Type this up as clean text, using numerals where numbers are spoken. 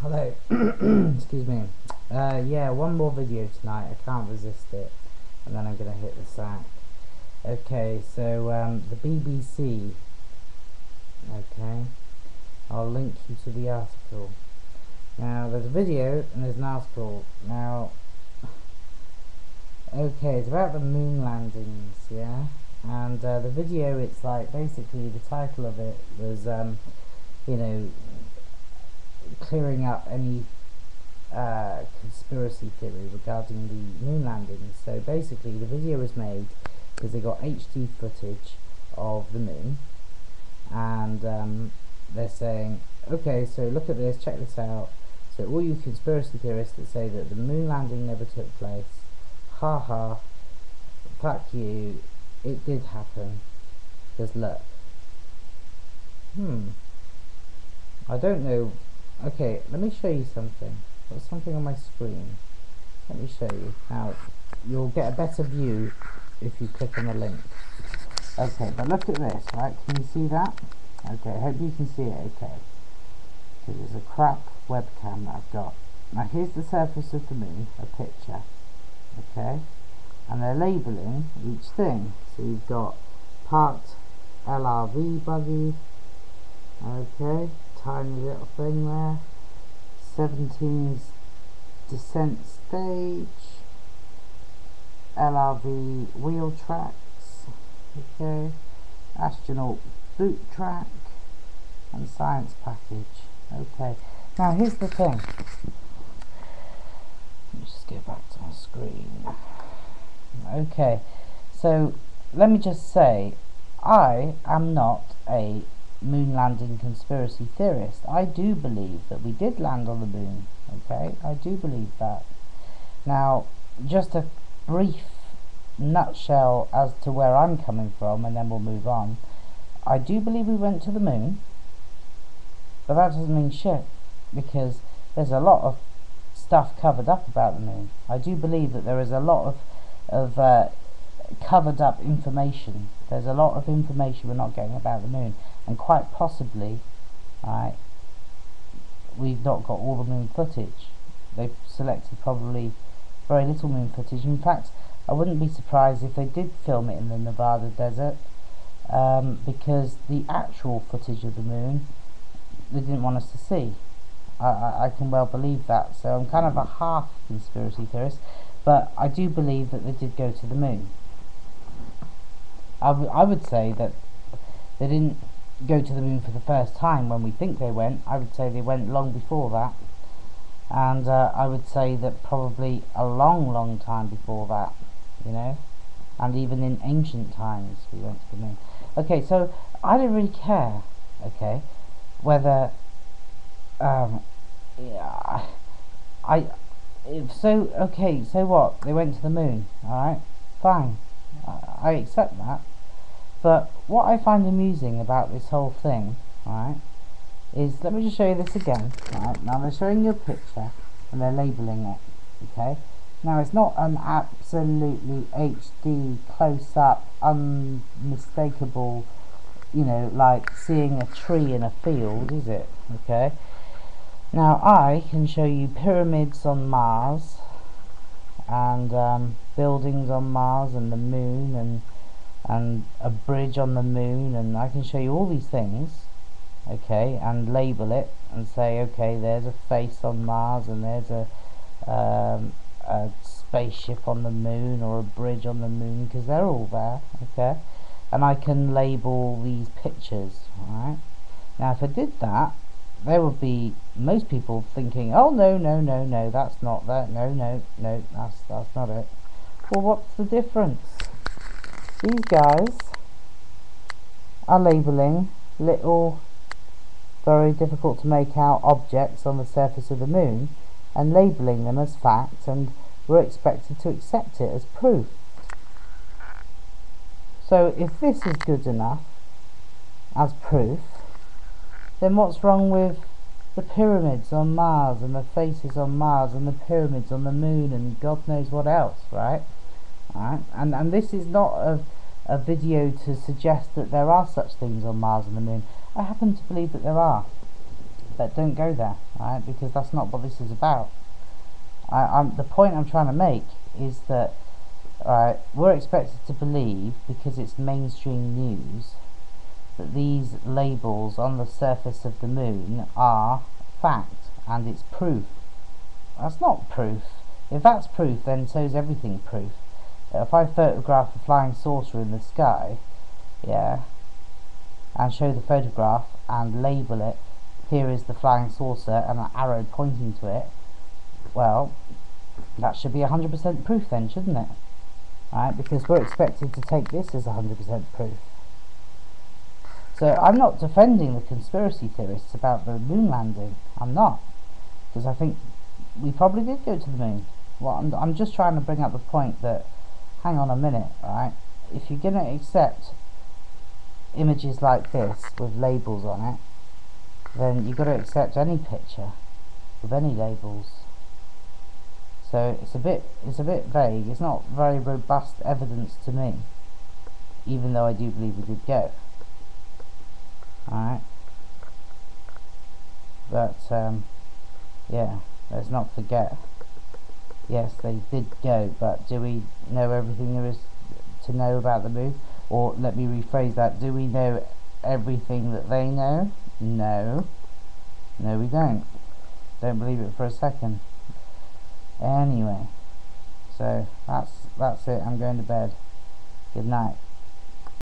Hello. Excuse me. Yeah, one more video tonight. I can't resist it, and then I'm gonna hit the sack. Okay, so the BBC. Okay, I'll link you to the article. Now, there's a video and there's an article. Now, okay, it's about the moon landings, yeah. And the video, it's like basically the title of it was, you know, clearing up any conspiracy theory regarding the moon landings. So basically the video was made because they got HD footage of the moon, and they're saying, okay, so look at this, check this out. So all you conspiracy theorists that say that the moon landing never took place, ha ha, fuck you, it did happen. Because look, I don't know. Okay, let me show you something. Got something on my screen. Let me show you. Now, you'll get a better view if you click on the link. Okay, but look at this, right? Can you see that? Okay, I hope you can see it okay. Because it's a crap webcam that I've got. Now, here's the surface of the moon, a picture. Okay? And they're labelling each thing. So you've got part LRV buggy. Okay, tiny little thing there. 17's descent stage, LRV wheel tracks, okay, astronaut boot track, and science package. Okay, now here's the thing. Let me just go back to my screen. Okay, so let me just say, I am not a moon landing conspiracy theorist. I do believe that we did land on the moon. Okay, I do believe that. Now, just a brief nutshell as to where I'm coming from, and then we'll move on. I do believe we went to the moon, but that doesn't mean shit, because there's a lot of stuff covered up about the moon. I do believe that there is a lot of covered up information. There's a lot of information we're not getting about the moon, and quite possibly, we've not got all the moon footage. They've selected probably very little moon footage. In fact, I wouldn't be surprised if they did film it in the Nevada desert, because the actual footage of the moon they didn't want us to see. I can well believe that. So I'm kind of a half conspiracy theorist, but I do believe that they did go to the moon. I would say that they didn't go to the moon for the first time when we think they went. I would say they went long before that, and I would say that probably a long time before that, you know, and even in ancient times we went to the moon. Okay, so I don't really care, okay, whether yeah, okay, so what, they went to the moon, alright, fine, I accept that. But what I find amusing about this whole thing, right, is, let me just show you this again. Right, now they're showing you a picture and they're labelling it. Okay, now it's not an absolutely HD close-up, unmistakable, you know, like seeing a tree in a field, is it? Okay, now I can show you pyramids on Mars, and buildings on Mars, and the moon, and a bridge on the moon, and I can show you all these things, okay, and label it and say, okay, there's a face on Mars, and there's a spaceship on the moon, or a bridge on the moon, because they're all there, okay, and I can label these pictures. Alright, now if I did that, there would be most people thinking, oh no, that's not that, no, that's not it. Well, what's the difference? These guys are labelling little, very difficult to make out objects on the surface of the moon, and labelling them as fact, and we're expected to accept it as proof. So if this is good enough as proof, then what's wrong with the pyramids on Mars, and the faces on Mars, and the pyramids on the moon, and God knows what else, right? Alright, and this is not a video to suggest that there are such things on Mars and the moon. I happen to believe that there are. but don't go there, right? Because that's not what this is about. The point I'm trying to make is that we're expected to believe, because it's mainstream news, that these labels on the surface of the moon are fact and it's proof. That's not proof. If that's proof, then so's everything proof. If I photograph a flying saucer in the sky, yeah, and show the photograph and label it, here is the flying saucer and an arrow pointing to it, well, that should be 100% proof then, shouldn't it? Right, because we're expected to take this as 100% proof. So I'm not defending the conspiracy theorists about the moon landing. I'm not, because I think we probably did go to the moon. Well, I'm just trying to bring up the point that, hang on a minute, right? If you're going to accept images like this with labels on it, then you've got to accept any picture with any labels. So it's a bit vague. It's not very robust evidence to me, even though I do believe we did go. Alright, but yeah, let's not forget, yes, they did go, but do we know everything there is to know about the moon? Or let me rephrase that, do we know everything that they know? No, we don't believe it for a second. Anyway, so that's it. I'm going to bed. Good night.